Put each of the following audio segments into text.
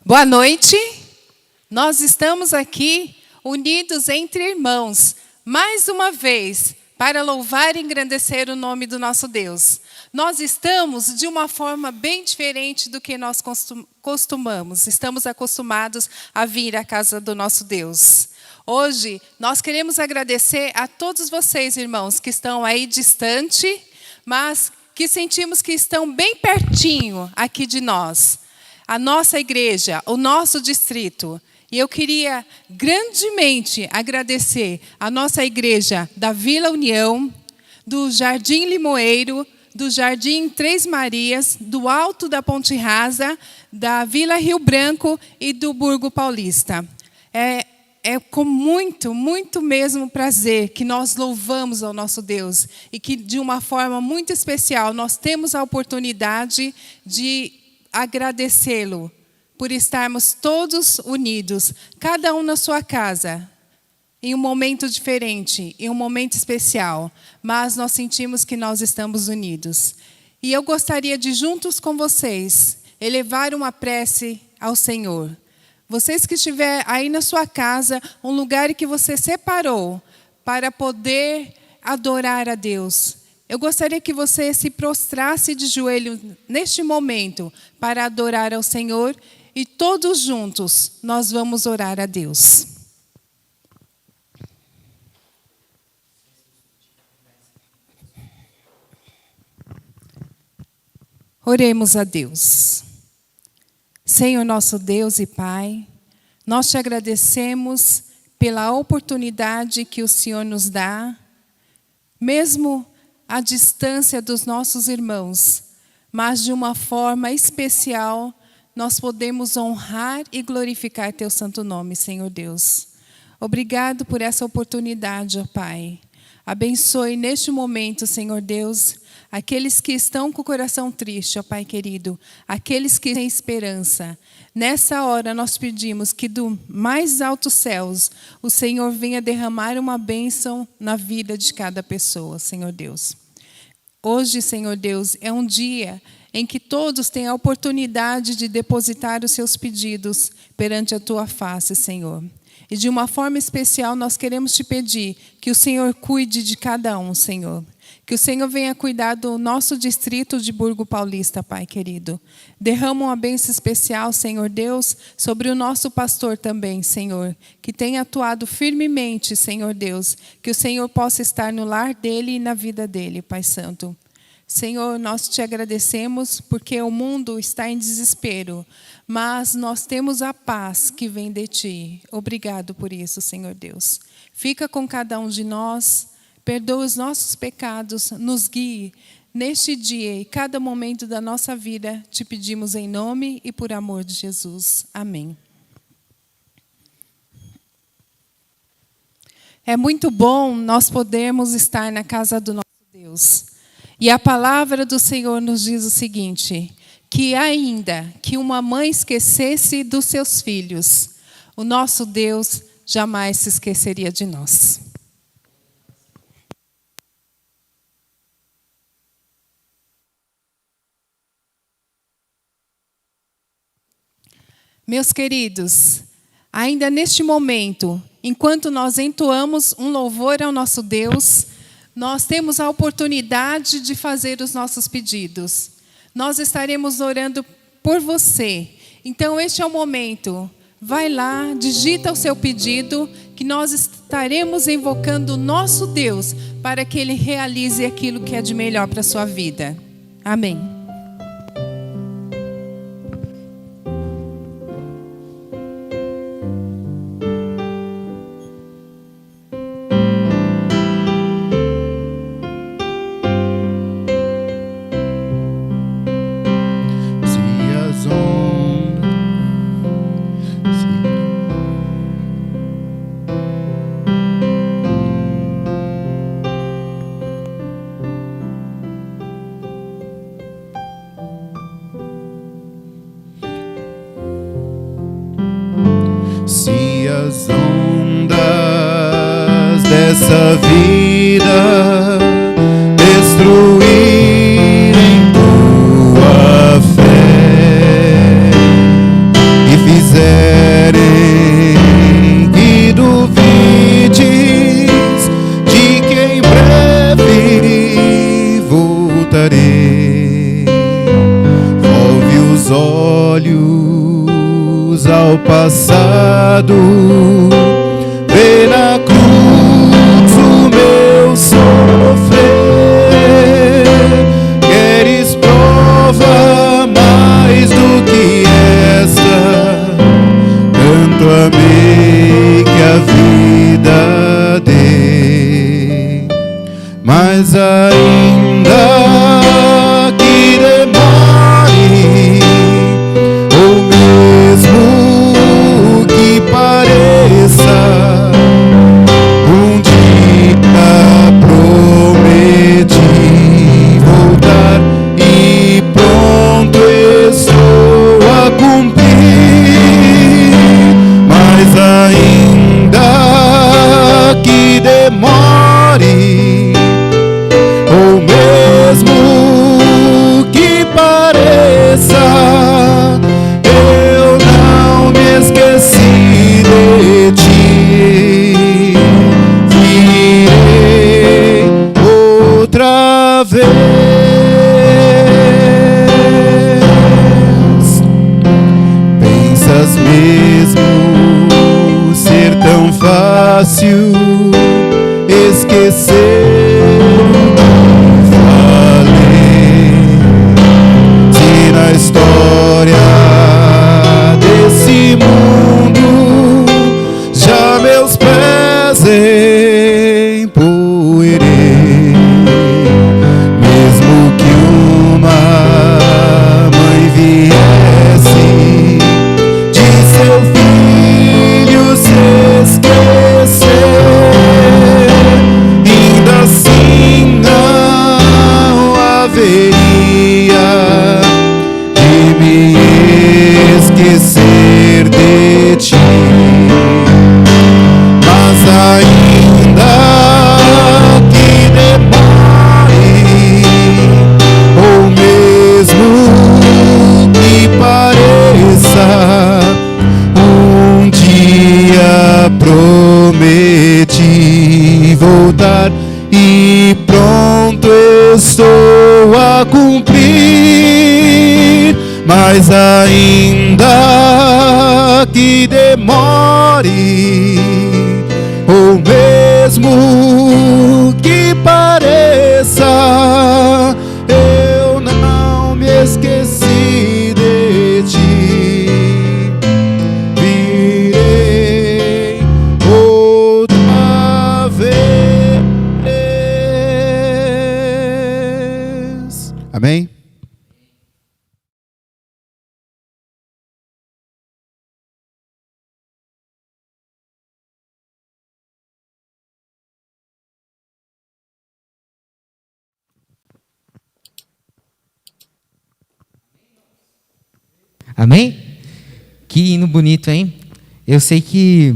Boa noite. Nós estamos aqui unidos entre irmãos, mais uma vez, para louvar e engrandecer o nome do nosso Deus. Nós estamos de uma forma bem diferente do que nós costumamos. Estamos acostumados a vir à casa do nosso Deus. Hoje, nós queremos agradecer a todos vocês, irmãos, que estão aí distante, mas que sentimos que estão bem pertinho aqui de nós. A nossa igreja, o nosso distrito. E eu queria grandemente agradecer a nossa igreja da Vila União, do Jardim Limoeiro, do Jardim Três Marias, do Alto da Ponte Rasa, da Vila Rio Branco e do Burgo Paulista. É com muito, muito mesmo prazer que nós louvamos ao nosso Deus e que, de uma forma muito especial, nós temos a oportunidade de agradecê-lo por estarmos todos unidos, cada um na sua casa, em um momento diferente, em um momento especial, mas nós sentimos que nós estamos unidos. E eu gostaria de, juntos com vocês, elevar uma prece ao Senhor. Vocês que estiverem aí na sua casa, um lugar que você separou para poder adorar a Deus, eu gostaria que você se prostrasse de joelho neste momento para adorar ao Senhor e todos juntos nós vamos orar a Deus. Oremos a Deus. Senhor nosso Deus e Pai, nós te agradecemos pela oportunidade que o Senhor nos dá, mesmo à distância dos nossos irmãos, mas de uma forma especial, nós podemos honrar e glorificar teu santo nome, Senhor Deus. Obrigado por essa oportunidade, ó Pai. Abençoe neste momento, Senhor Deus, aqueles que estão com o coração triste, ó Pai querido, aqueles que têm esperança. Nessa hora nós pedimos que do mais altos céus o Senhor venha derramar uma bênção na vida de cada pessoa, Senhor Deus. Hoje, Senhor Deus, é um dia em que todos têm a oportunidade de depositar os seus pedidos perante a tua face, Senhor. E de uma forma especial nós queremos te pedir que o Senhor cuide de cada um, Senhor. Que o Senhor venha cuidar do nosso distrito de Burgo Paulista, Pai querido. Derrama uma bênção especial, Senhor Deus, sobre o nosso pastor também, Senhor. Que tenha atuado firmemente, Senhor Deus. Que o Senhor possa estar no lar dele e na vida dele, Pai Santo. Senhor, nós te agradecemos porque o mundo está em desespero, mas nós temos a paz que vem de ti. Obrigado por isso, Senhor Deus. Fica com cada um de nós, perdoa os nossos pecados, nos guie neste dia e cada momento da nossa vida. Te pedimos em nome e por amor de Jesus. Amém. É muito bom nós podermos estar na casa do nosso Deus. E a palavra do Senhor nos diz o seguinte, que ainda que uma mãe esquecesse dos seus filhos, o nosso Deus jamais se esqueceria de nós. Meus queridos, ainda neste momento, enquanto nós entoamos um louvor ao nosso Deus, nós temos a oportunidade de fazer os nossos pedidos. Nós estaremos orando por você. Então, este é o momento. Vai lá, digita o seu pedido, que nós estaremos invocando o nosso Deus para que Ele realize aquilo que é de melhor para a sua vida. Amém. As ondas dessa vida destruírem tudo. ao passado, vê na cruz o meu sofrer. Queres prova mais do que esta, tanto amei que a vida dei. Mas ainda que demore, ou mesmo que pareça, um dia prometi voltar e pronto estou a cumprir. Mas ainda que demore, ou mesmo que pareça, eu não me esqueci de ti. Virei outra vez. Pensas mesmo ser tão fácil esquecer o que falei? Se na história desse mundo já meus pés empoeirei, mesmo que uma mãe viesse de seu filho se esquecer, ainda assim não haveria de me esquecer de ti. Mas ainda que demore, ou mesmo que pareça, um dia prometi voltar e pronto estou a cumprir. Mas ainda que demore, ou mesmo que pareça, eu não me esqueci de ti. Virei outra vez. Amém? Amém? Que hino bonito, hein? Eu sei que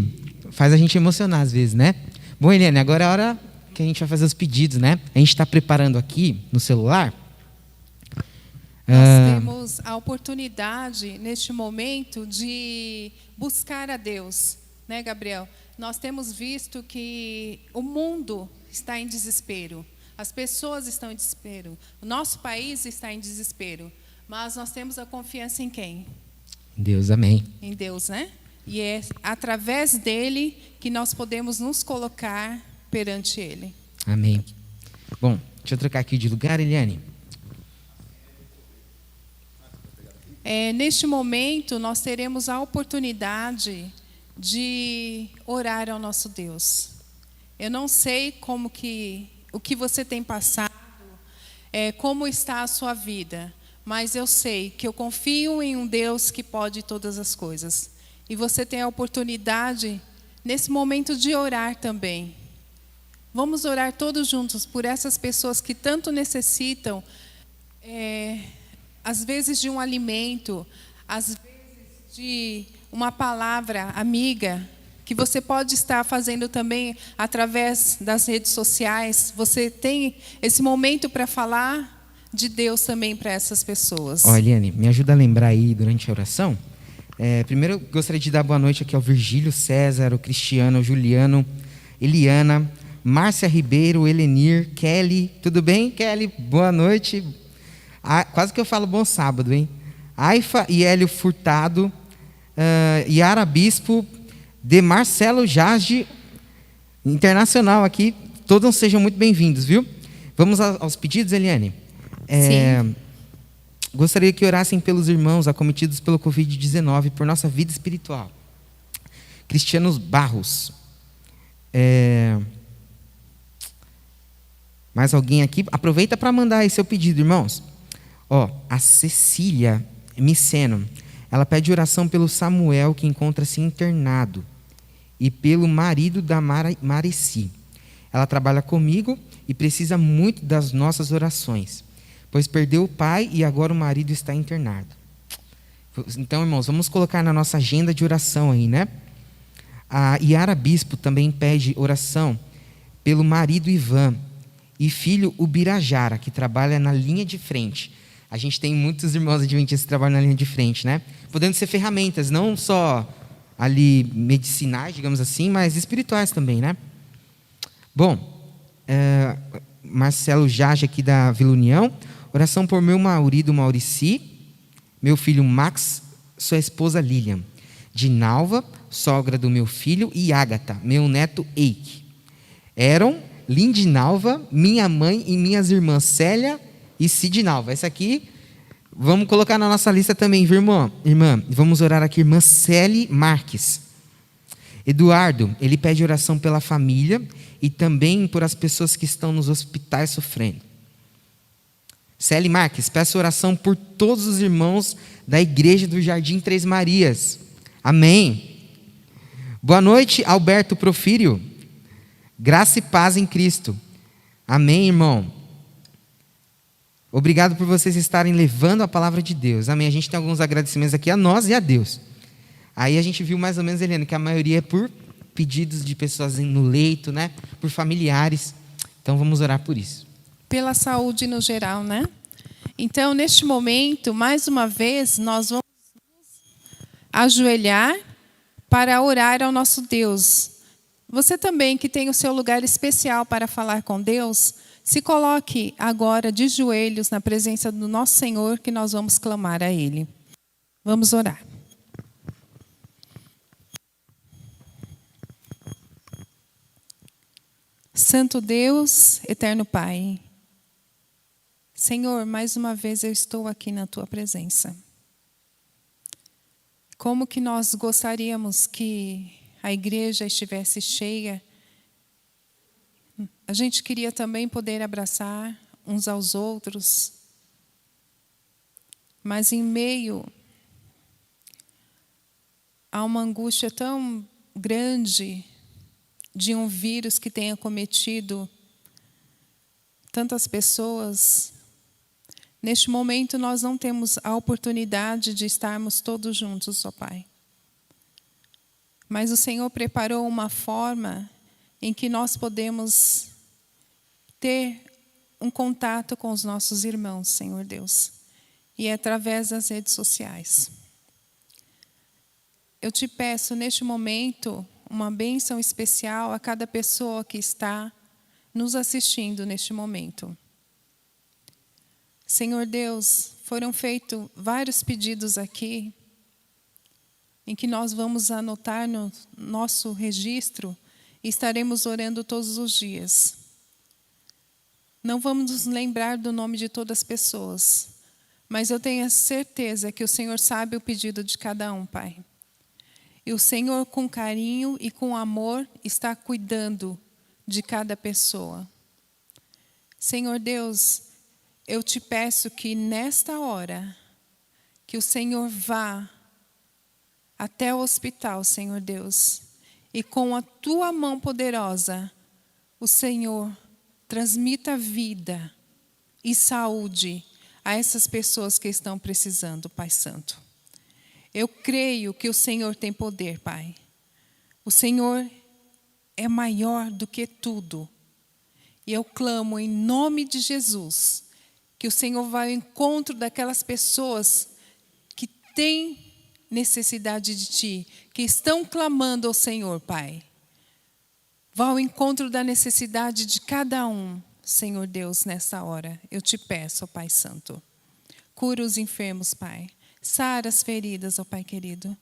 faz a gente emocionar às vezes, né? Bom, Eliane, agora é a hora que a gente vai fazer os pedidos, né? A gente está preparando aqui no celular. Nós temos a oportunidade, neste momento, de buscar a Deus, né, Gabriel? Nós temos visto que o mundo está em desespero, as pessoas estão em desespero, o nosso país está em desespero, mas nós temos a confiança em quem? Deus, amém. Em Deus, né? E é através dele que nós podemos nos colocar perante ele. Amém. Bom, deixa eu trocar aqui de lugar, Eliane. Neste momento, nós teremos a oportunidade de orar ao nosso Deus. Eu não sei o que você tem passado, como está a sua vida, mas eu sei que eu confio em um Deus que pode todas as coisas. E você tem a oportunidade, nesse momento, de orar também. Vamos orar todos juntos por essas pessoas que tanto necessitam, às vezes de um alimento, às vezes de uma palavra amiga, que você pode estar fazendo também através das redes sociais. Você tem esse momento para falar de Deus também para essas pessoas. Ó, Eliane, me ajuda a lembrar aí durante a oração. Primeiro, eu gostaria de dar boa noite aqui ao Virgílio César, o Cristiano, o Juliano, Eliana, Márcia Ribeiro, Elenir, Kelly. Tudo bem, Kelly? Boa noite. Quase que eu falo bom sábado, hein? Aifa e Hélio Furtado, Yara Bispo, de Marcelo Jage, internacional aqui. Todos sejam muito bem-vindos, viu? Vamos aos pedidos, Eliane? Sim. Gostaria que orassem pelos irmãos acometidos pelo Covid-19, por nossa vida espiritual. Cristianos Barros. Mais alguém aqui? Aproveita para mandar aí seu pedido, irmãos. A Cecília Miceno. Ela pede oração pelo Samuel, que encontra-se internado, e pelo marido da Marici. Ela trabalha comigo e precisa muito das nossas orações, pois perdeu o pai e agora o marido está internado. Então, irmãos, vamos colocar na nossa agenda de oração aí, né? A Yara Bispo também pede oração pelo marido Ivan e filho Ubirajara, que trabalha na linha de frente. A gente tem muitos irmãos adventistas que trabalham na linha de frente, né? Podendo ser ferramentas, não só ali medicinais, digamos assim, mas espirituais também, né? Bom, Marcelo Jage aqui da Vila União. Oração por meu marido Maurici, meu filho Max, sua esposa Lilian. Dinalva, sogra do meu filho, e Ágata, meu neto Eike. Aaron, Lindinalva, minha mãe e minhas irmãs Célia e Sidinalva. Essa aqui, vamos colocar na nossa lista também, viu, irmã? Vamos orar aqui, irmã Célia Marques. Eduardo, ele pede oração pela família e também por as pessoas que estão nos hospitais sofrendo. Célia Marques, peço oração por todos os irmãos da igreja do Jardim Três Marias. Amém. Boa noite, Alberto Profírio. Graça e paz em Cristo. Amém, irmão. Obrigado por vocês estarem levando a palavra de Deus. Amém. A gente tem alguns agradecimentos aqui a nós e a Deus. Aí a gente viu mais ou menos, Helena, que a maioria é por pedidos de pessoas no leito, né? Por familiares. Então vamos orar por isso. Pela saúde no geral, né? Então, neste momento, mais uma vez, nós vamos nos ajoelhar para orar ao nosso Deus. Você também, que tem o seu lugar especial para falar com Deus, se coloque agora de joelhos na presença do nosso Senhor, que nós vamos clamar a Ele. Vamos orar. Santo Deus, eterno Pai, Senhor, mais uma vez eu estou aqui na Tua presença. Como que nós gostaríamos que a igreja estivesse cheia. A gente queria também poder abraçar uns aos outros. Mas em meio a uma angústia tão grande de um vírus que tem acometido tantas pessoas, neste momento nós não temos a oportunidade de estarmos todos juntos, ó Pai. Mas o Senhor preparou uma forma em que nós podemos ter um contato com os nossos irmãos, Senhor Deus. E é através das redes sociais. Eu te peço neste momento uma bênção especial a cada pessoa que está nos assistindo neste momento. Senhor Deus, foram feitos vários pedidos aqui, em que nós vamos anotar no nosso registro e estaremos orando todos os dias. Não vamos nos lembrar do nome de todas as pessoas, mas eu tenho a certeza que o Senhor sabe o pedido de cada um, Pai. E o Senhor, com carinho e com amor, está cuidando de cada pessoa. Senhor Deus, eu te peço que nesta hora, que o Senhor vá até o hospital, Senhor Deus, e com a Tua mão poderosa, o Senhor transmita vida e saúde a essas pessoas que estão precisando, Pai Santo. Eu creio que o Senhor tem poder, Pai. O Senhor é maior do que tudo. E eu clamo em nome de Jesus, que o Senhor vá ao encontro daquelas pessoas que têm necessidade de Ti, que estão clamando ao Senhor, Pai. Vá ao encontro da necessidade de cada um, Senhor Deus, nessa hora. Eu te peço, ó Pai Santo. Cura os enfermos, Pai. Sara as feridas, ó Pai querido.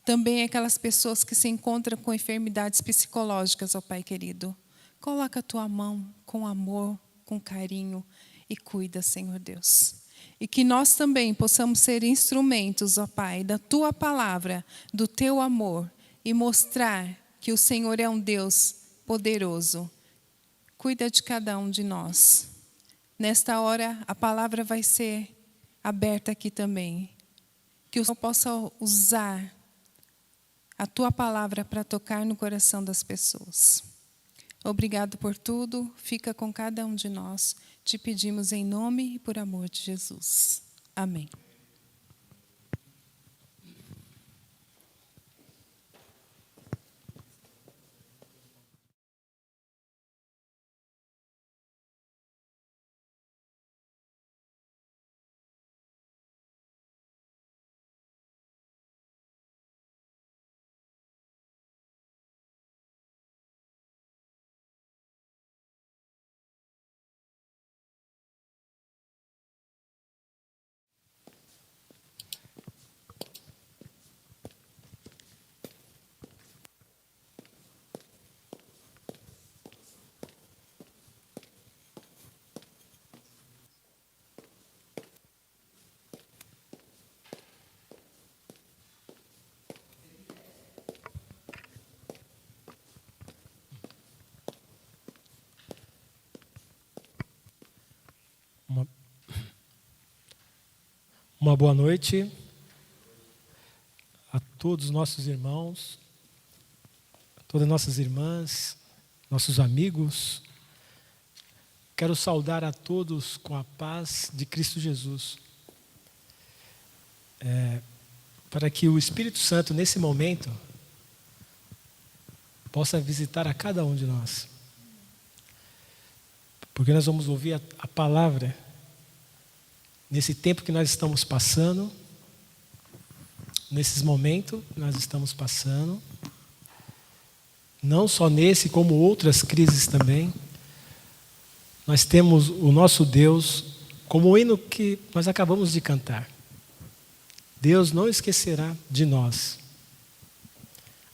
Também aquelas pessoas que se encontram com enfermidades psicológicas, ó Pai querido. Coloca a tua mão com amor, com carinho e cuida, Senhor Deus. E que nós também possamos ser instrumentos, ó Pai, da tua palavra, do teu amor e mostrar que o Senhor é um Deus poderoso. Cuida de cada um de nós. Nesta hora, a palavra vai ser aberta aqui também. Que o Senhor possa usar a tua palavra para tocar no coração das pessoas. Obrigado por tudo. Fica com cada um de nós. Te pedimos em nome e por amor de Jesus. Amém. Uma boa noite a todos os nossos irmãos, a todas as nossas irmãs, nossos amigos. Quero saudar a todos com a paz de Cristo Jesus. Para que o Espírito Santo, nesse momento, possa visitar a cada um de nós. Porque nós vamos ouvir a palavra nesse tempo que nós estamos passando, nesses momentos que nós estamos passando, não só nesse, como outras crises também. Nós temos o nosso Deus, como o hino que nós acabamos de cantar. Deus não esquecerá de nós.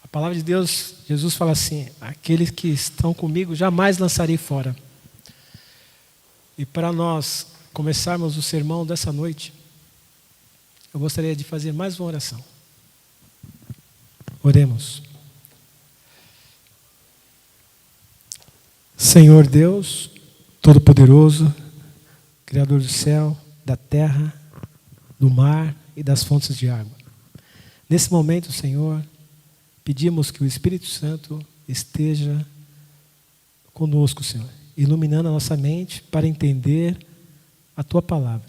A palavra de Deus, Jesus fala assim: aqueles que estão comigo jamais lançarei fora. E para nós começarmos o sermão dessa noite, eu gostaria de fazer mais uma oração. Oremos. Senhor Deus Todo-Poderoso, Criador do céu, da terra, do mar e das fontes de água. Nesse momento, Senhor, pedimos que o Espírito Santo esteja conosco, Senhor, iluminando a nossa mente para entender a Tua palavra.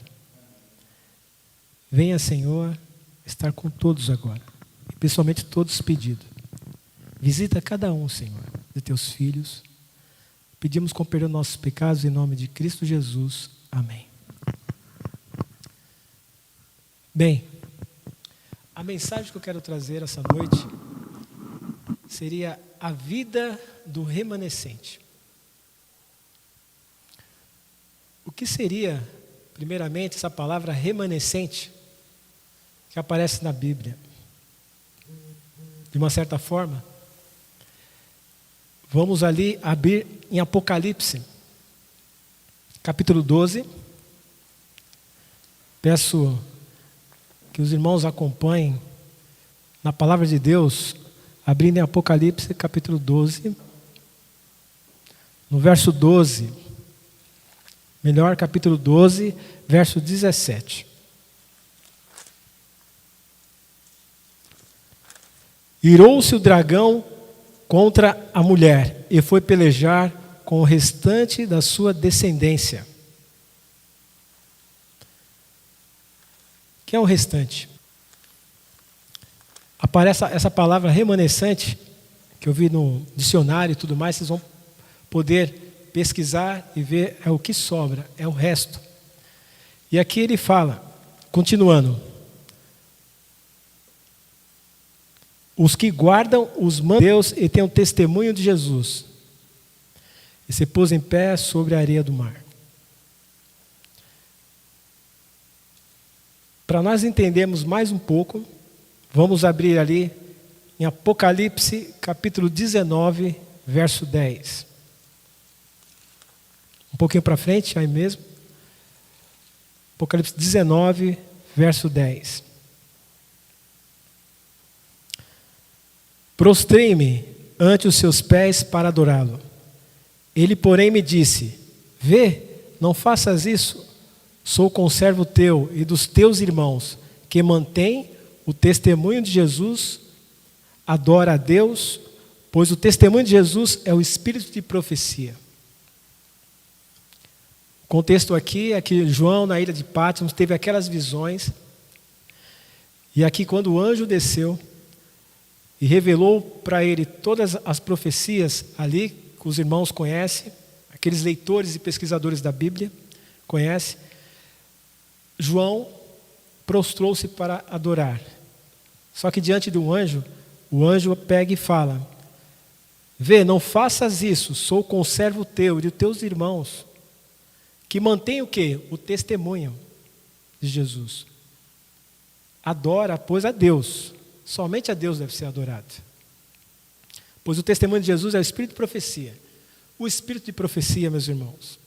Venha, Senhor, estar com todos agora, e principalmente todos pedidos. Visita cada um, Senhor, de Teus filhos. Pedimos com perdão nossos pecados em nome de Cristo Jesus. Amém. Bem, a mensagem que eu quero trazer essa noite seria a vida do remanescente. O que seria, primeiramente, essa palavra remanescente que aparece na Bíblia? De uma certa forma, vamos ali abrir em Apocalipse, capítulo 12. Peço que os irmãos acompanhem na palavra de Deus, abrindo em Apocalipse, capítulo 12, no verso 12. Melhor, capítulo 12, verso 17. Irou-se o dragão contra a mulher e foi pelejar com o restante da sua descendência. Quem é o restante? Aparece essa palavra remanescente, que eu vi no dicionário e tudo mais, vocês vão poder pesquisar e ver, é o que sobra, é o resto. E aqui ele fala, continuando: os que guardam os mandamentos de Deus e têm o testemunho de Jesus, e se pôs em pé sobre a areia do mar. Para nós entendermos mais um pouco, vamos abrir ali em Apocalipse, capítulo 19, verso 10. Um pouquinho para frente, aí mesmo. Apocalipse 19, verso 10. Prostrei-me ante os seus pés para adorá-lo. Ele, porém, me disse: vê, não faças isso. Sou conservo teu e dos teus irmãos, que mantém o testemunho de Jesus. Adora a Deus, pois o testemunho de Jesus é o espírito de profecia. O contexto aqui é que João, na ilha de Patmos, teve aquelas visões. E aqui, quando o anjo desceu e revelou para ele todas as profecias ali, que os irmãos conhecem, aqueles leitores e pesquisadores da Bíblia conhecem, João prostrou-se para adorar. Só que diante do anjo, o anjo pega e fala: vê, não faças isso, sou conservo teu e de teus irmãos, que mantém o quê? O testemunho de Jesus. Adora, pois, a Deus. Somente a Deus deve ser adorado. Pois o testemunho de Jesus é o espírito de profecia. O espírito de profecia, meus irmãos,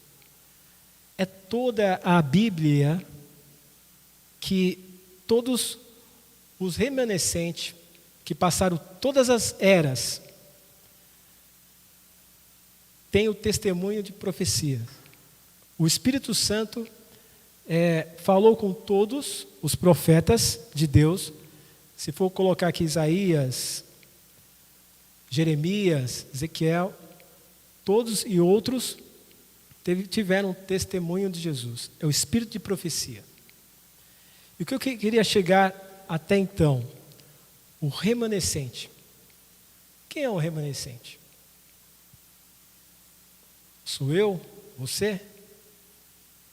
é toda a Bíblia que todos os remanescentes que passaram todas as eras têm o testemunho de profecia. O Espírito Santo falou com todos os profetas de Deus. Se for colocar aqui Isaías, Jeremias, Ezequiel, todos e outros tiveram testemunho de Jesus. É o espírito de profecia. E o que eu queria chegar até então? O remanescente. Quem é o remanescente? Sou eu? Você?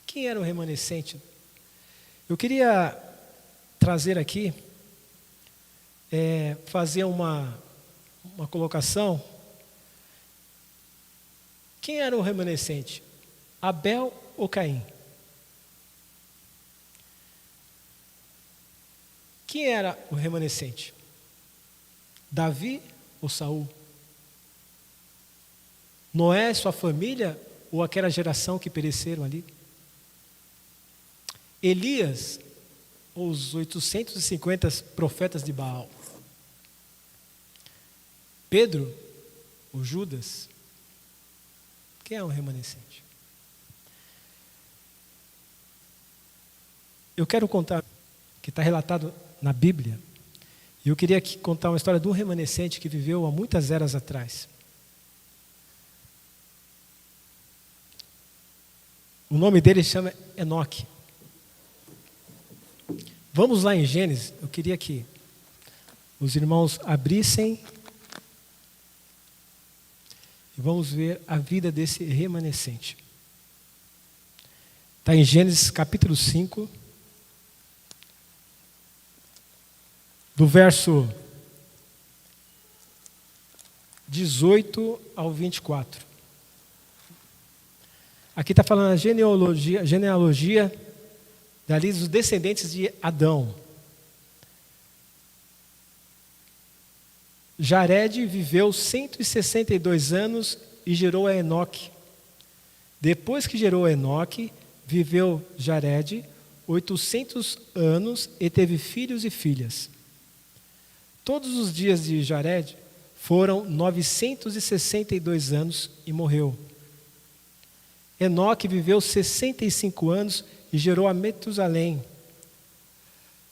Quem era o remanescente? Eu queria trazer aqui, fazer uma colocação. Quem era o remanescente? Abel ou Caim? Quem era o remanescente? Davi ou Saul? Noé e sua família ou aquela geração que pereceram ali? Elias ou os 850 profetas de Baal? Pedro ou Judas? Quem é o remanescente? Eu quero contar, que está relatado na Bíblia, e eu queria aqui contar uma história de um remanescente que viveu há muitas eras atrás. O nome dele chama Enoque. Vamos lá em Gênesis. Eu queria que os irmãos abrissem e vamos ver a vida desse remanescente. Está em Gênesis capítulo 5, do verso 18 ao 24. Aqui está falando a genealogia dali dos descendentes de Adão. Jared viveu 162 anos e gerou a Enoque. Depois que gerou a Enoque, viveu Jared 800 anos e teve filhos e filhas. Todos os dias de Jared foram 962 anos e morreu. Enoque viveu 65 anos e gerou a Metusalém.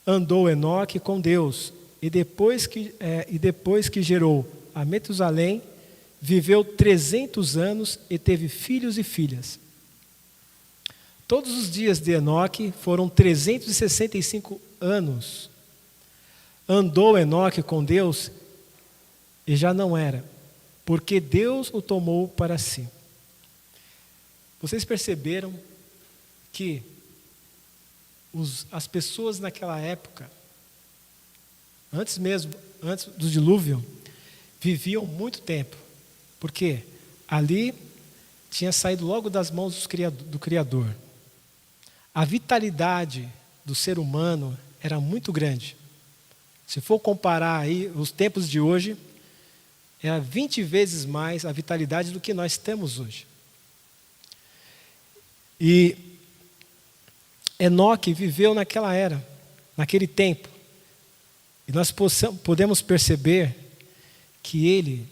Andou Enoque com Deus, e depois que gerou a Metusalém, viveu 300 anos e teve filhos e filhas. Todos os dias de Enoque foram 365 anos. Andou Enoque com Deus e já não era, porque Deus o tomou para si. Vocês perceberam que as pessoas naquela época, antes do dilúvio, viviam muito tempo, porque ali tinha saído logo das mãos do Criador. A vitalidade do ser humano era muito grande. Se for comparar aí os tempos de hoje, é 20 vezes mais a vitalidade do que nós temos hoje. E Enoque viveu naquela era, naquele tempo. E nós podemos perceber que ele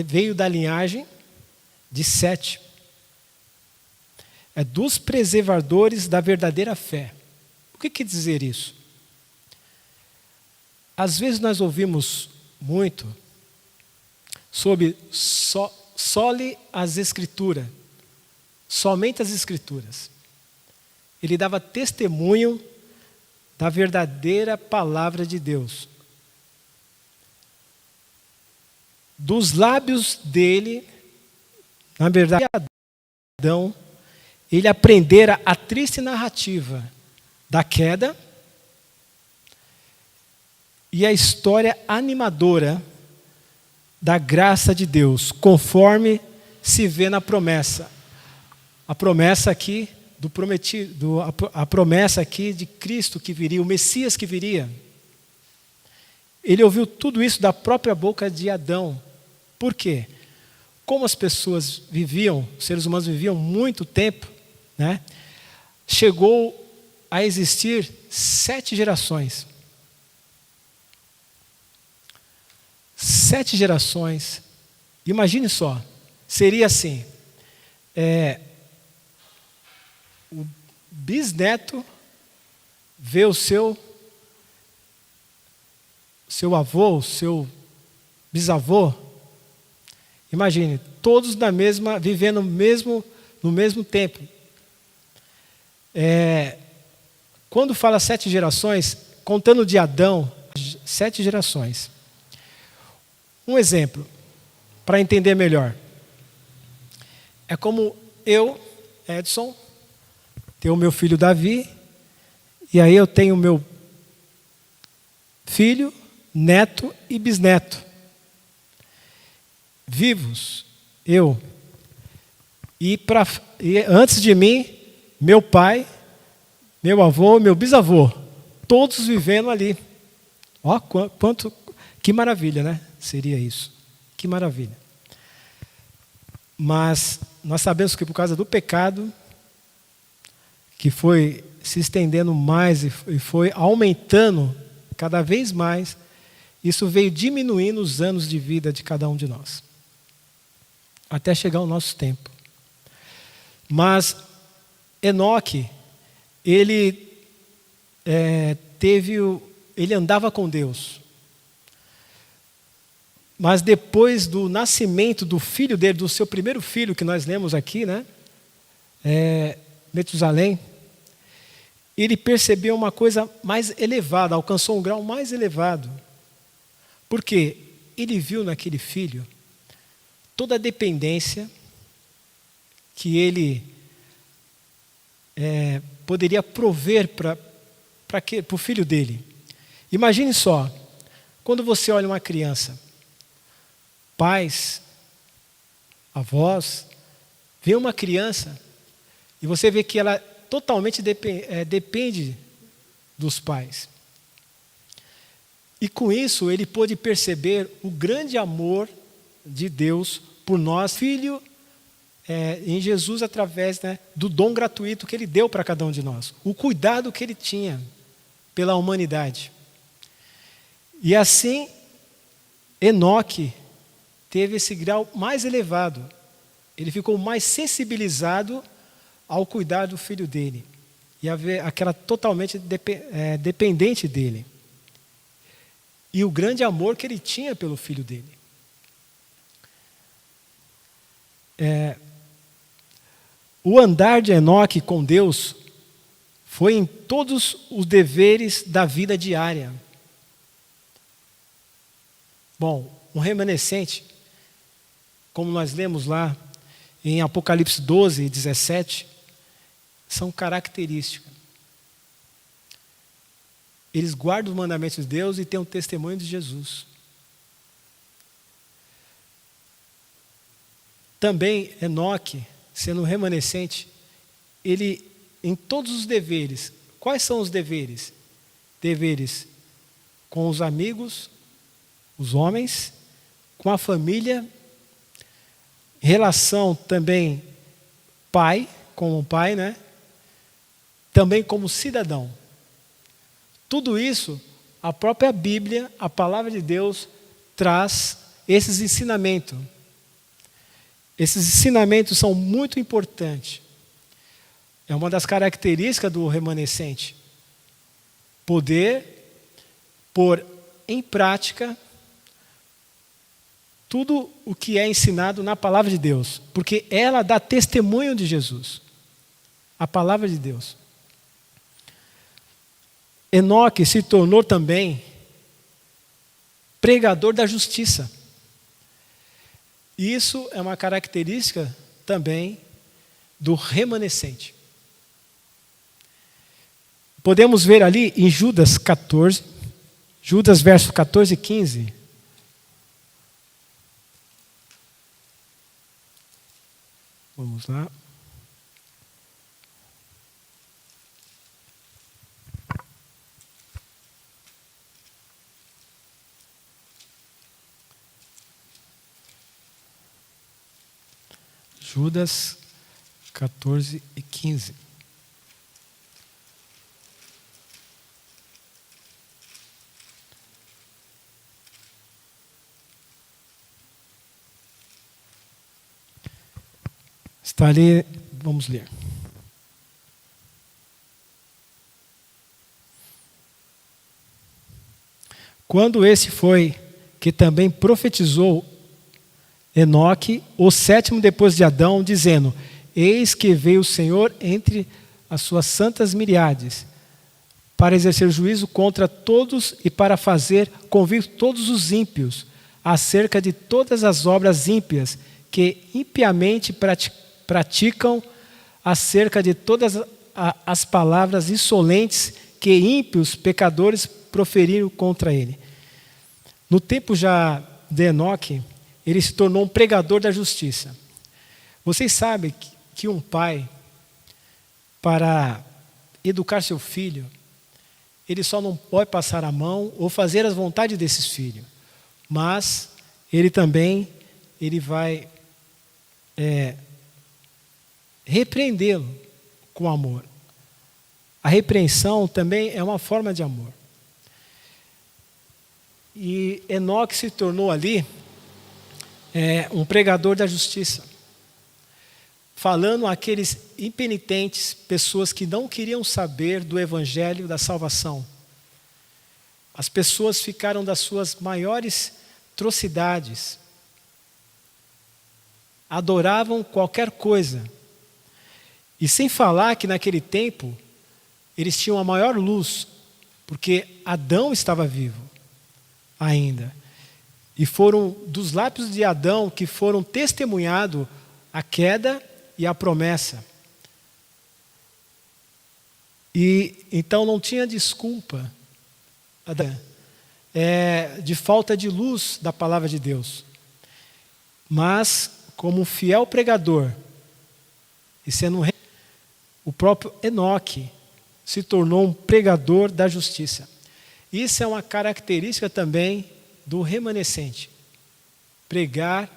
veio da linhagem de Sete. É dos preservadores da verdadeira fé. O que quer dizer isso? Às vezes nós ouvimos muito sobre soli as Escrituras, somente as Escrituras. Ele dava testemunho da verdadeira palavra de Deus. Dos lábios dele, na verdade, Adão, ele aprendera a triste narrativa da queda e a história animadora da graça de Deus, conforme se vê na promessa. A promessa aqui do prometido, a promessa aqui de Cristo que viria, o Messias que viria. Ele ouviu tudo isso da própria boca de Adão. Por quê? Como as pessoas viviam, os seres humanos viviam muito tempo, né? Chegou a existir 7 gerações. 7 gerações. Imagine só, seria assim, o bisneto vê o seu avô, o seu bisavô. Imagine, todos vivendo no mesmo tempo. Quando fala 7 gerações, contando de Adão, 7 gerações. Um exemplo, para entender melhor. É como eu, Edson, tenho o meu filho Davi, e aí eu tenho o meu filho, neto e bisneto. Vivos, eu. E antes de mim, meu pai, meu avô, meu bisavô, todos vivendo ali. Ó, que maravilha, né? Seria isso. Que maravilha. Mas nós sabemos que por causa do pecado, que foi se estendendo mais e foi aumentando cada vez mais, isso veio diminuindo os anos de vida de cada um de nós. Até chegar ao nosso tempo. Mas Enoque, ele andava com Deus. Mas depois do nascimento do filho dele, do seu primeiro filho, que nós lemos aqui, né? Metusalém, ele percebeu uma coisa mais elevada, alcançou um grau mais elevado. Porque ele viu naquele filho toda a dependência que ele poderia prover para o filho dele. Imagine só, quando você olha uma criança, pais, avós, vê uma criança e você vê que ela totalmente depende dos pais. E com isso ele pôde perceber o grande amor de Deus por nós, filho, em Jesus, através, né, do dom gratuito que ele deu para cada um de nós. O cuidado que ele tinha pela humanidade. E assim, Enoque teve esse grau mais elevado. Ele ficou mais sensibilizado ao cuidar do filho dele. E aquela totalmente dependente dele. E o grande amor que ele tinha pelo filho dele. O andar de Enoque com Deus foi em todos os deveres da vida diária. Bom, um remanescente, como nós lemos lá em Apocalipse 12, 17, são características. Eles guardam os mandamentos de Deus e têm um testemunho de Jesus. Também Enoque, sendo um remanescente, ele, em todos os deveres, quais são os deveres? Deveres com os amigos, os homens, com a família, relação também pai, como pai, né? Também como cidadão. Tudo isso, a própria Bíblia, a palavra de Deus, traz esses ensinamentos. Esses ensinamentos são muito importantes. É uma das características do remanescente. Poder pôr em prática tudo o que é ensinado na palavra de Deus. Porque ela dá testemunho de Jesus. A palavra de Deus. Enoque se tornou também pregador da justiça. Isso é uma característica também do remanescente. Podemos ver ali em Judas 14, Judas verso 14 e 15. Vamos lá. Judas 14 e 15. Está ali, vamos ler. Quando esse foi que também profetizou Enoque, o sétimo depois de Adão, dizendo: eis que veio o Senhor entre as suas santas miríades, para exercer juízo contra todos e para fazer convir todos os ímpios acerca de todas as obras ímpias que impiamente praticam, acerca de todas as palavras insolentes que ímpios pecadores proferiram contra ele. No tempo já de Enoque, ele se tornou um pregador da justiça. Vocês sabem que um pai, para educar seu filho, ele só não pode passar a mão ou fazer as vontades desses filhos, mas ele também vai repreendê-lo com amor. A repreensão também é uma forma de amor. E Enoque se tornou ali um pregador da justiça, falando àqueles impenitentes, pessoas que não queriam saber do evangelho da salvação. As pessoas ficaram das suas maiores atrocidades, adoravam qualquer coisa. E sem falar que naquele tempo eles tinham a maior luz, porque Adão estava vivo ainda. E foram dos lábios de Adão que foram testemunhado a queda e a promessa. E então não tinha desculpa de falta de luz da palavra de Deus. Mas, como um fiel pregador, e sendo o próprio Enoque se tornou um pregador da justiça. Isso é uma característica também do remanescente. Pregar,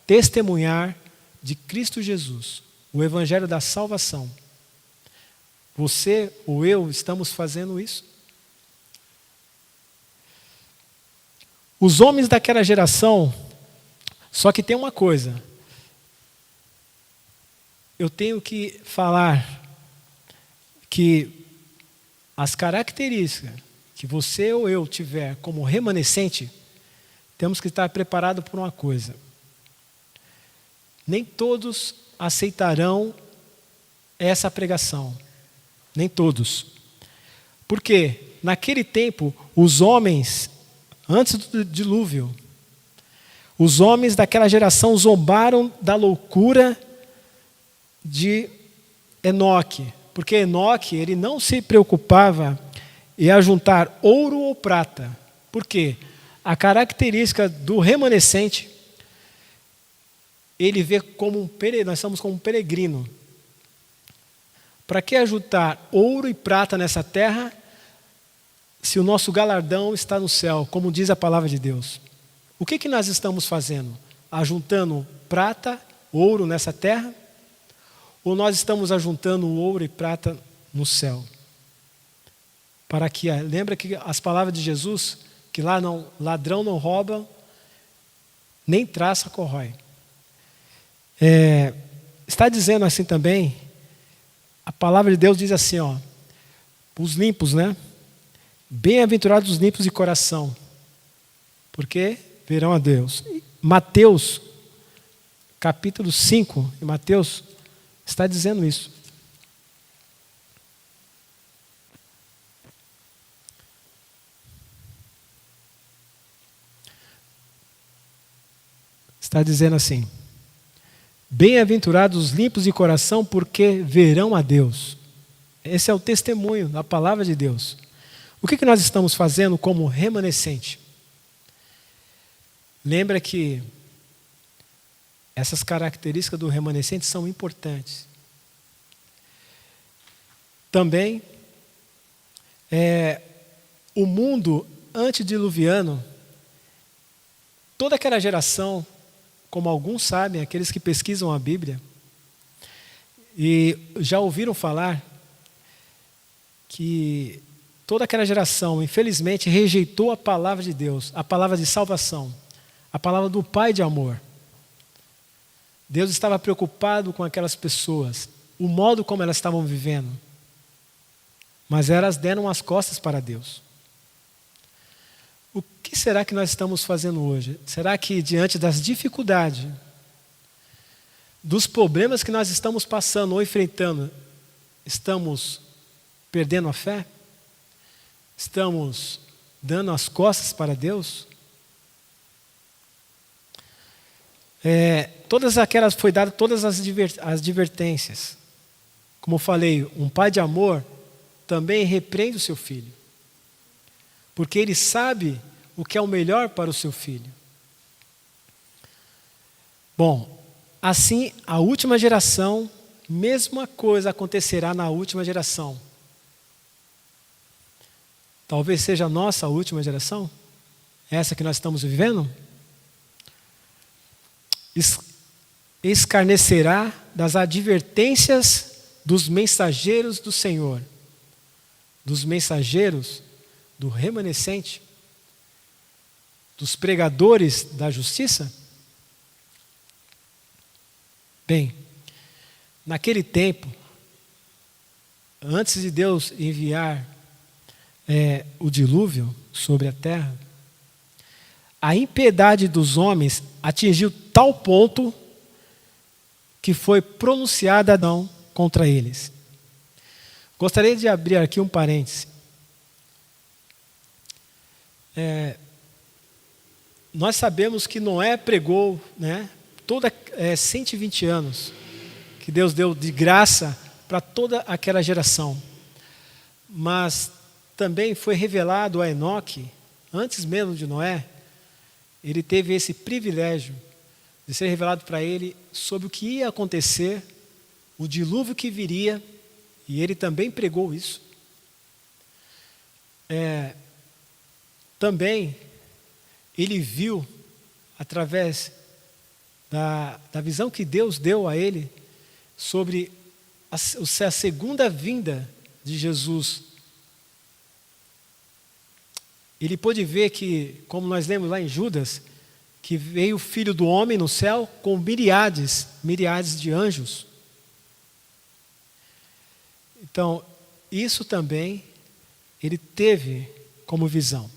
testemunhar de Cristo Jesus, o evangelho da salvação. Você ou eu estamos fazendo isso? Os homens daquela geração, só que tem uma coisa. Eu tenho que falar que as características que você ou eu tiver como remanescente, temos que estar preparados por uma coisa. Nem todos aceitarão essa pregação. Nem todos. Porque naquele tempo, os homens, antes do dilúvio, os homens daquela geração zombaram da loucura de Enoque. Porque Enoque, ele não se preocupava em ajuntar ouro ou prata. Por quê? A característica do remanescente, ele vê como um peregrino, nós somos como um peregrino. Para que ajuntar ouro e prata nessa terra, se o nosso galardão está no céu, como diz a palavra de Deus. O que nós estamos fazendo? Ajuntando prata, ouro nessa terra? Ou nós estamos ajuntando ouro e prata no céu? Para que, lembra que as palavras de Jesus, que lá não, ladrão não rouba, nem traça corrói. Está dizendo assim também, a palavra de Deus diz assim, ó, os limpos, né? Bem-aventurados os limpos de coração, porque verão a Deus. Mateus, capítulo 5, em Mateus, está dizendo isso. Está dizendo assim: bem-aventurados os limpos de coração, porque verão a Deus. Esse é o testemunho da palavra de Deus. O que nós estamos fazendo como remanescente? Lembra que essas características do remanescente são importantes. Também, o mundo antediluviano, toda aquela geração, como alguns sabem, aqueles que pesquisam a Bíblia, e já ouviram falar que toda aquela geração, infelizmente, rejeitou a palavra de Deus, a palavra de salvação, a palavra do Pai de amor. Deus estava preocupado com aquelas pessoas, o modo como elas estavam vivendo, mas elas deram as costas para Deus. O que será que nós estamos fazendo hoje? Será que diante das dificuldades, dos problemas que nós estamos passando ou enfrentando, estamos perdendo a fé? Estamos dando as costas para Deus? Foi dado todas as advertências. Como eu falei, um pai de amor também repreende o seu filho, porque ele sabe o que é o melhor para o seu filho. Bom, assim a última geração, mesma coisa acontecerá na última geração. Talvez seja a nossa última geração, essa que nós estamos vivendo. Escarnecerá das advertências dos mensageiros do Senhor, dos mensageiros do remanescente, dos pregadores da justiça? Bem, naquele tempo, antes de Deus enviar o dilúvio sobre a terra, a impiedade dos homens atingiu tal ponto que foi pronunciada Adão contra eles. Gostaria de abrir aqui um parêntese. Nós sabemos que Noé pregou, né, 120 anos, que Deus deu de graça para toda aquela geração. Mas também foi revelado a Enoque, antes mesmo de Noé, ele teve esse privilégio de ser revelado para ele sobre o que ia acontecer, o dilúvio que viria, e ele também pregou isso. Também ele viu, através da visão que Deus deu a ele, sobre a segunda vinda de Jesus. Ele pôde ver que, como nós lemos lá em Judas, que veio o Filho do Homem no céu com miríades de anjos. Então, isso também ele teve como visão.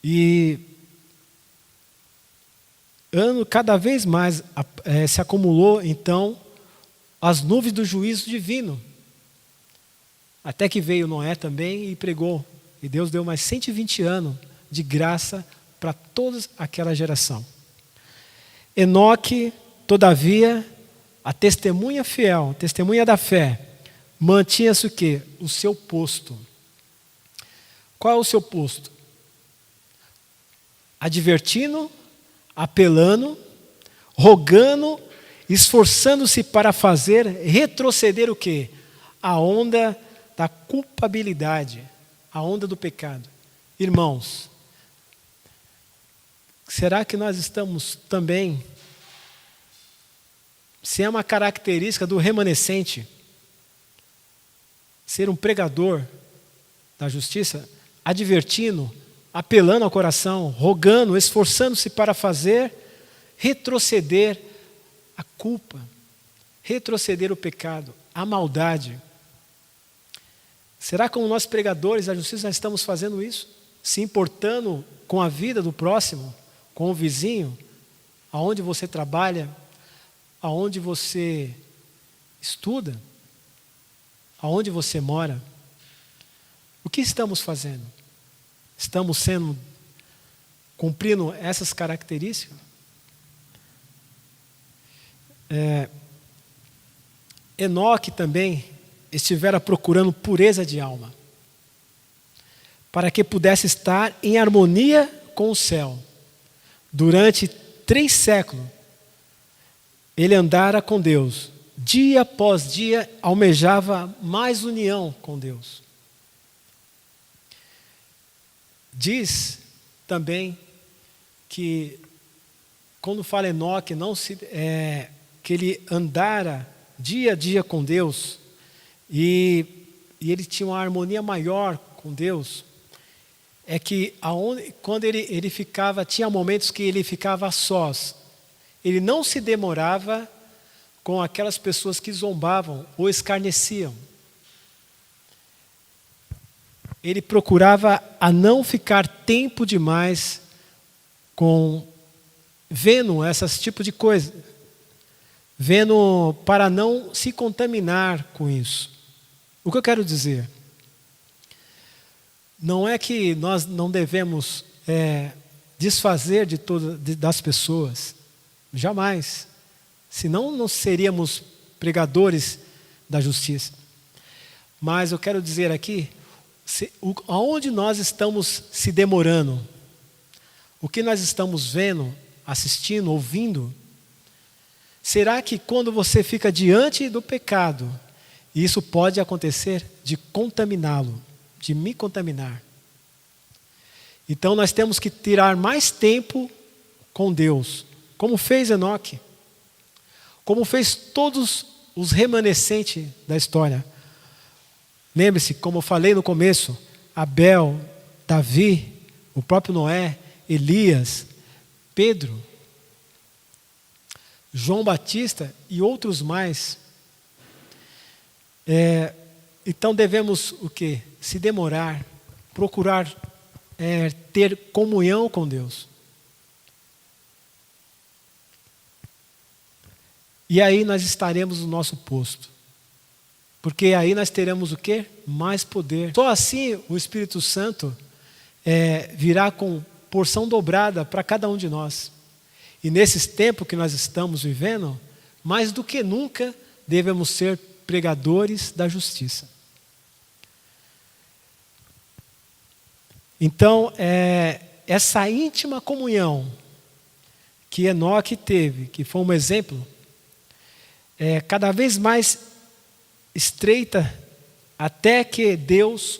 E cada vez mais se acumulou, então, as nuvens do juízo divino. Até que veio Noé também e pregou. E Deus deu mais 120 anos de graça para toda aquela geração. Enoque, todavia, a testemunha fiel, testemunha da fé, mantinha-se o quê? O seu posto. Qual é o seu posto? Advertindo, apelando, rogando, esforçando-se para fazer retroceder o quê? A onda da culpabilidade a onda do pecado. Irmãos, será que nós estamos também, se é uma característica do remanescente, ser um pregador da justiça, advertindo, apelando ao coração, rogando, esforçando-se para fazer retroceder a culpa, retroceder o pecado, a maldade. Será que como nós pregadores da justiça nós estamos fazendo isso? Se importando com a vida do próximo, com o vizinho, aonde você trabalha, aonde você estuda, aonde você mora? O que estamos fazendo? Estamos cumprindo essas características? Enoque também estivera procurando pureza de alma, para que pudesse estar em harmonia com o céu. Durante 3 séculos, ele andara com Deus. Dia após dia, almejava mais união com Deus. Diz também que, quando fala Enoque, que ele andara dia a dia com Deus, e ele tinha uma harmonia maior com Deus, é que quando ele ficava, tinha momentos que ele ficava a sós, ele não se demorava com aquelas pessoas que zombavam ou escarneciam. Ele procurava a não ficar tempo demais vendo esses tipos de coisas, vendo para não se contaminar com isso. O que eu quero dizer? Não é que nós não devemos desfazer das pessoas, jamais. Senão não seríamos pregadores da justiça. Mas eu quero dizer aqui, aonde nós estamos se demorando, o que nós estamos vendo, assistindo, ouvindo, será que quando você fica diante do pecado, e isso pode acontecer de contaminá-lo, de me contaminar. Então nós temos que tirar mais tempo com Deus, como fez Enoque, como fez todos os remanescentes da história. Lembre-se, como eu falei no começo, Abel, Davi, o próprio Noé, Elias, Pedro, João Batista e outros mais. Então devemos o quê? Se demorar, procurar ter comunhão com Deus. E aí nós estaremos no nosso posto. Porque aí nós teremos o quê? Mais poder. Só assim o Espírito Santo virá com porção dobrada para cada um de nós. E nesses tempos que nós estamos vivendo, mais do que nunca devemos ser pregadores da justiça. Então, essa íntima comunhão que Enoque teve, que foi um exemplo, cada vez mais estreita, até que Deus,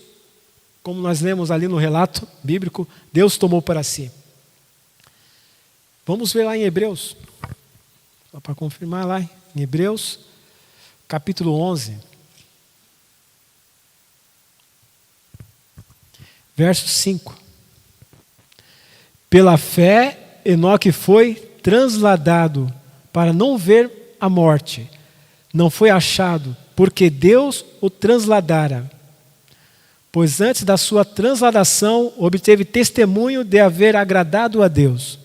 como nós lemos ali no relato bíblico, Deus tomou para si. Vamos ver lá em Hebreus, só para confirmar lá, em Hebreus, capítulo 11, verso 5. Pela fé, Enoque foi transladado para não ver a morte. Não foi achado, porque Deus o transladara. Pois antes da sua transladação, obteve testemunho de haver agradado a Deus.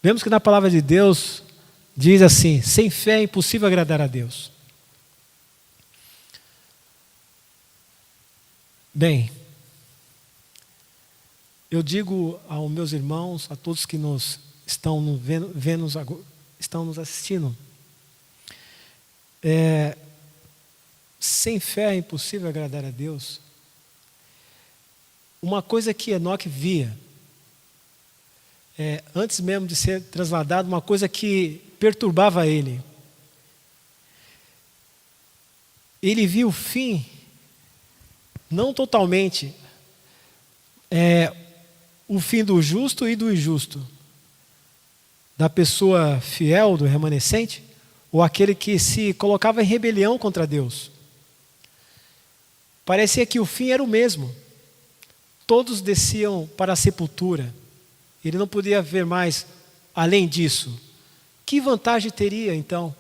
Vemos que na palavra de Deus diz assim: sem fé é impossível agradar a Deus. Bem, eu digo aos meus irmãos, a todos que estão nos assistindo, sem fé é impossível agradar a Deus. Uma coisa que Enoque via, antes mesmo de ser trasladado, uma coisa que perturbava ele. Ele viu o fim não totalmente o fim do justo e do injusto, da pessoa fiel, do remanescente, ou aquele que se colocava em rebelião contra Deus. Parecia que o fim era o mesmo. Todos desciam para a sepultura. Ele não podia ver mais além disso. Que vantagem teria então?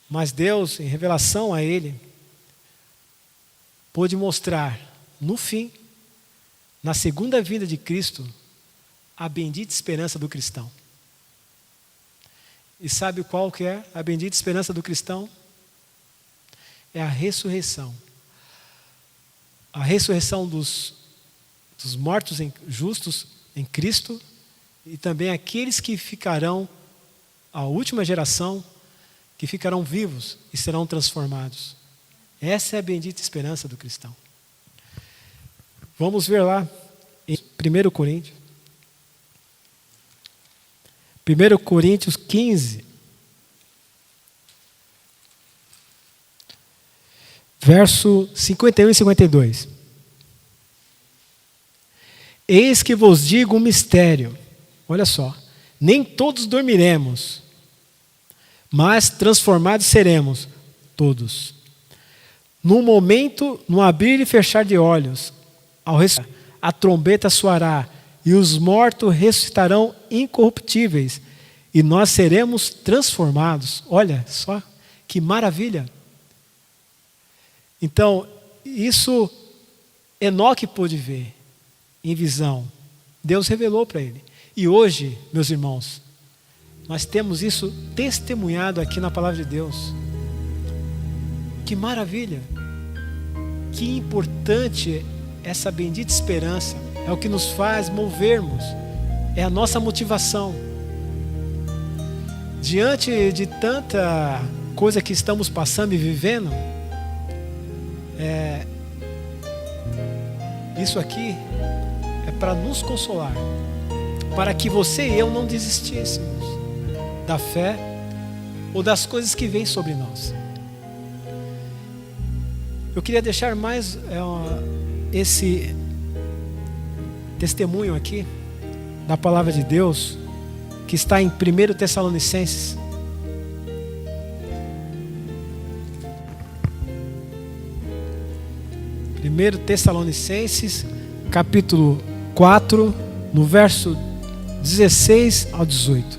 Mas Deus, em revelação a ele, pôde mostrar no fim, na segunda vinda de Cristo, a bendita esperança do cristão. E sabe qual que é a bendita esperança do cristão? É a ressurreição. A ressurreição dos mortos justos em Cristo e também aqueles que ficarão, a última geração, que ficarão vivos e serão transformados. Essa é a bendita esperança do cristão. Vamos ver lá em 1 Coríntios. 1 Coríntios 15. Verso 51 e 52. Eis que vos digo um mistério. Olha só. Nem todos dormiremos, mas transformados seremos todos. No momento, no abrir e fechar de olhos, ao ressuscitar, a trombeta soará, e os mortos ressuscitarão incorruptíveis, e nós seremos transformados. Olha só, que maravilha! Então, isso Enoque pôde ver em visão. Deus revelou para ele. E hoje, meus irmãos, nós temos isso testemunhado aqui na palavra de Deus. Que maravilha! Que importante essa bendita esperança. É o que nos faz movermos. É a nossa motivação. Diante de tanta coisa que estamos passando e vivendo, isso aqui é para nos consolar, para que você e eu não desistíssemos da fé ou das coisas que vêm sobre nós. Eu queria deixar mais esse testemunho aqui da palavra de Deus, que está em 1 Tessalonicenses. Primeiro Tessalonicenses, capítulo 4, no verso 16 ao 18.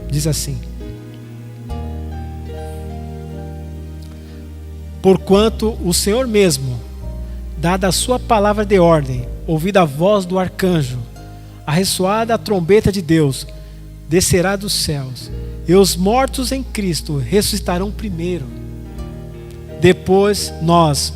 Diz assim: Porquanto o Senhor mesmo, dada a sua palavra de ordem, ouvida a voz do arcanjo, a ressoada a trombeta de Deus, descerá dos céus, e os mortos em Cristo ressuscitarão primeiro. Depois nós,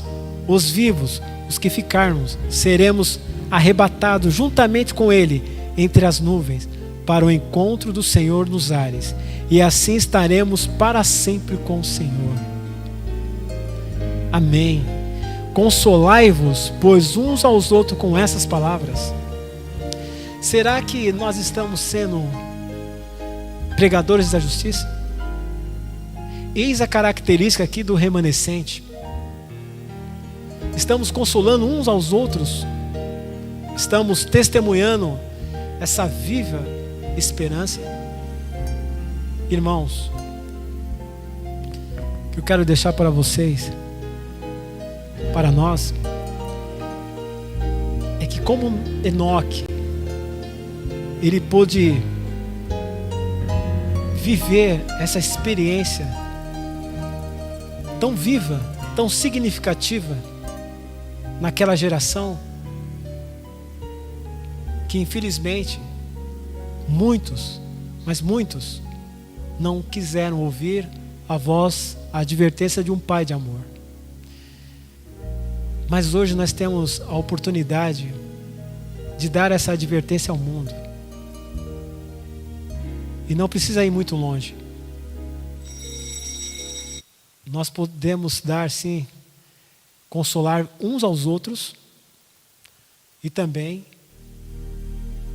os vivos, os que ficarmos, seremos arrebatados juntamente com Ele entre as nuvens, para o encontro do Senhor nos ares, e assim estaremos para sempre com o Senhor. Amém. Consolai-vos, pois, uns aos outros com essas palavras. Será que nós estamos sendo pregadores da justiça? Eis a característica aqui do remanescente. Estamos consolando uns aos outros. Estamos testemunhando essa viva esperança. Irmãos, o que eu quero deixar para vocês, para nós, é que como Enoque, ele pôde viver essa experiência tão viva, tão significativa naquela geração, que infelizmente muitos, mas muitos, não quiseram ouvir a voz, a advertência de um pai de amor. Mas hoje nós temos a oportunidade de dar essa advertência ao mundo. E não precisa ir muito longe. Nós podemos dar, sim, consolar uns aos outros e também,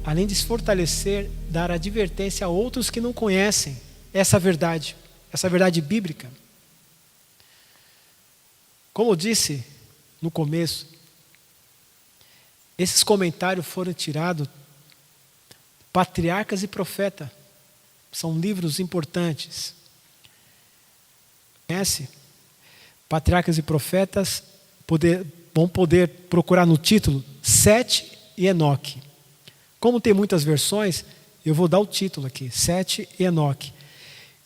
além de se fortalecer, dar advertência a outros que não conhecem essa verdade bíblica. Como eu disse, no começo, esses comentários foram tirados Patriarcas e Profeta. São livros importantes. Conhece? Patriarcas e Profetas, vão poder procurar no título Sete e Enoque. Como tem muitas versões, eu vou dar o título aqui, Sete e Enoque.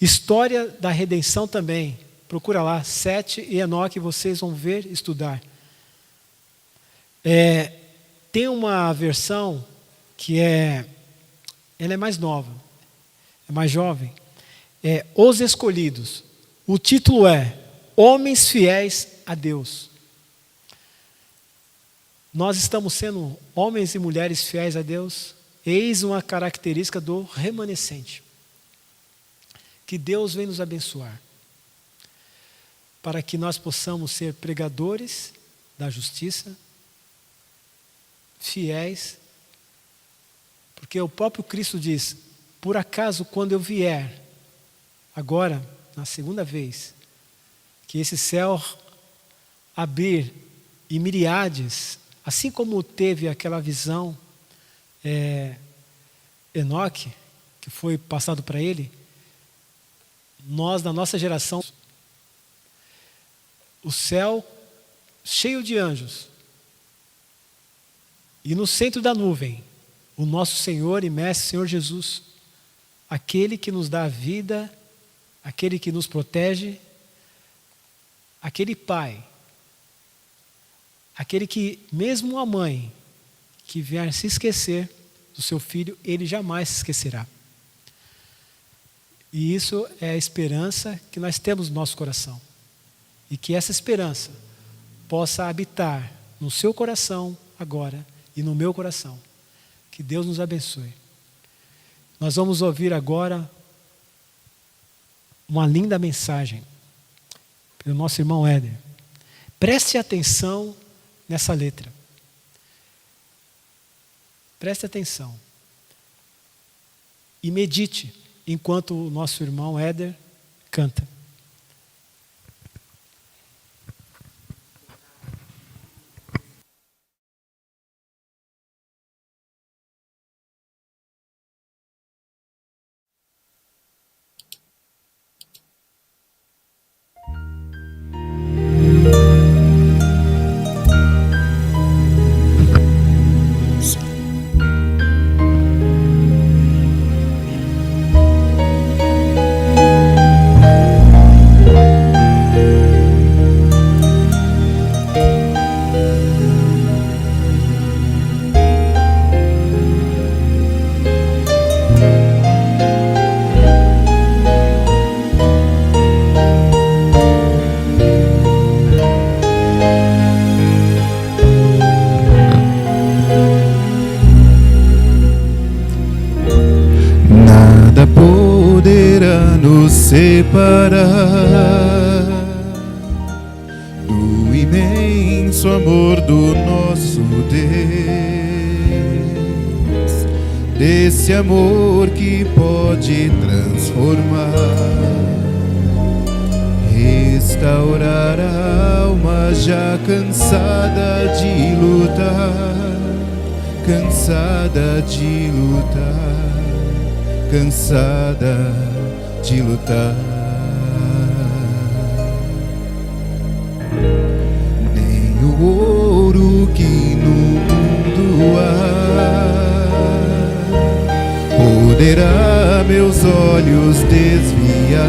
História da Redenção também. Procura lá, Sete e Enoque, vocês vão ver, estudar. Tem uma versão que ela é mais nova, é mais jovem. Os Escolhidos. O título é Homens Fiéis a Deus. Nós estamos sendo homens e mulheres fiéis a Deus? Eis uma característica do remanescente. Que Deus vem nos abençoar, para que nós possamos ser pregadores da justiça, fiéis, porque o próprio Cristo diz, por acaso quando eu vier, agora, na segunda vez, que esse céu abrir e miríades, assim como teve aquela visão Enoque, que foi passado para ele, nós, na nossa geração, o céu cheio de anjos, e no centro da nuvem, o nosso Senhor e Mestre, Senhor Jesus, aquele que nos dá a vida, aquele que nos protege, aquele Pai, aquele que, mesmo a mãe, que vier se esquecer do seu filho, ele jamais se esquecerá. E isso é a esperança que nós temos no nosso coração. E que essa esperança possa habitar no seu coração agora e no meu coração. Que Deus nos abençoe. Nós vamos ouvir agora uma linda mensagem pelo nosso irmão Éder. Preste atenção nessa letra. Preste atenção. E medite enquanto o nosso irmão Éder canta. Separar do imenso amor do nosso Deus, desse amor que pode transformar, restaurar a alma já cansada de lutar, cansada de lutar, cansada de lutar. Nem o ouro que no mundo há poderá meus olhos desviar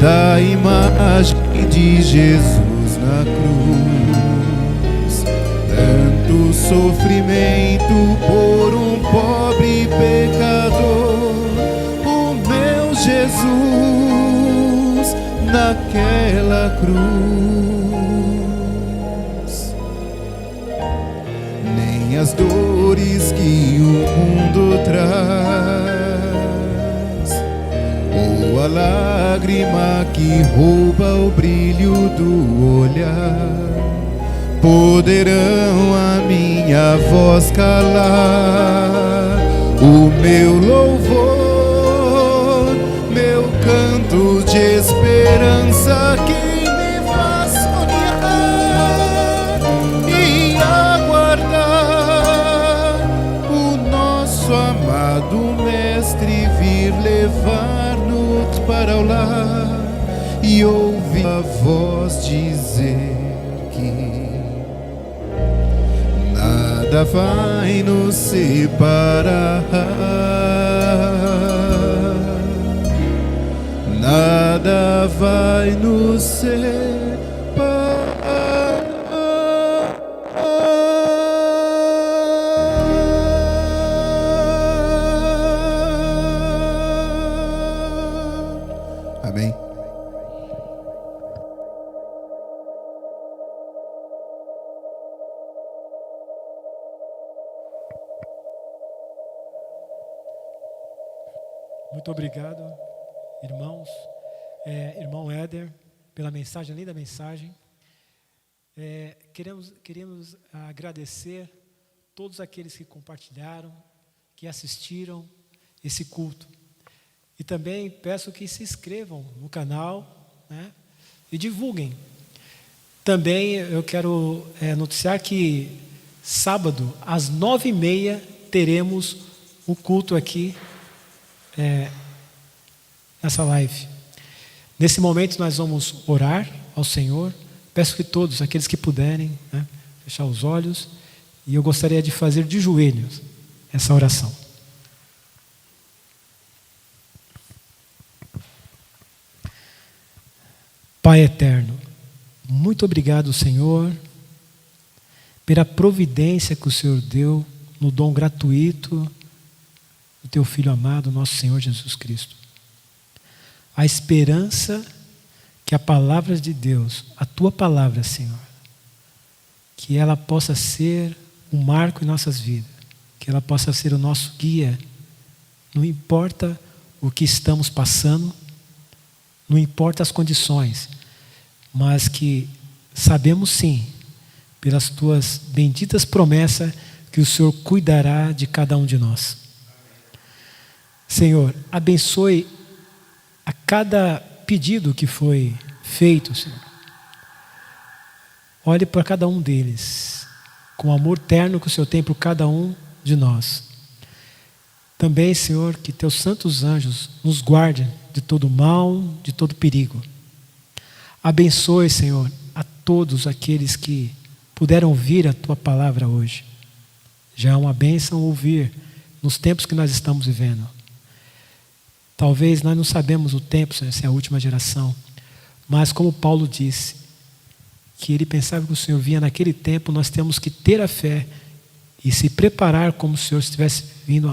da imagem de Jesus na cruz. Tanto sofrimento por um pobre pecador, Jesus naquela cruz. Nem as dores que o mundo traz, ou a lágrima que rouba o brilho do olhar, poderão a minha voz calar. O meu louvor, canto de esperança que me faz e ouvi a voz dizer que nada vai nos separar, nada vai nos separar. Amém. Muito obrigado, irmãos, irmão Éder, pela mensagem, linda mensagem. Queremos agradecer todos aqueles que compartilharam, que assistiram esse culto. E também peço que se inscrevam no canal, né, e divulguem. Também eu quero noticiar que sábado, às 9h30, teremos o culto aqui, nessa live. Nesse momento nós vamos orar ao Senhor. Peço que todos, aqueles que puderem, né, fechar os olhos, e eu gostaria de fazer de joelhos essa oração. Pai eterno, muito obrigado, Senhor, pela providência que o Senhor deu no dom gratuito do Teu Filho amado, nosso Senhor Jesus Cristo. A esperança que a palavra de Deus, a Tua palavra, Senhor, que ela possa ser um marco em nossas vidas, que ela possa ser o nosso guia, não importa o que estamos passando, não importa as condições, mas que sabemos sim, pelas Tuas benditas promessas, que o Senhor cuidará de cada um de nós. Senhor, abençoe a cada pedido que foi feito, Senhor. Olhe para cada um deles, com o amor terno que o Senhor tem por cada um de nós. Também, Senhor, que Teus santos anjos nos guardem de todo mal, de todo perigo. Abençoe, Senhor, a todos aqueles que puderam ouvir a Tua palavra hoje. Já é uma bênção ouvir nos tempos que nós estamos vivendo. Talvez nós não sabemos o tempo, se é a última geração, mas como Paulo disse, que ele pensava que o Senhor vinha naquele tempo, nós temos que ter a fé e se preparar como se o Senhor estivesse vindo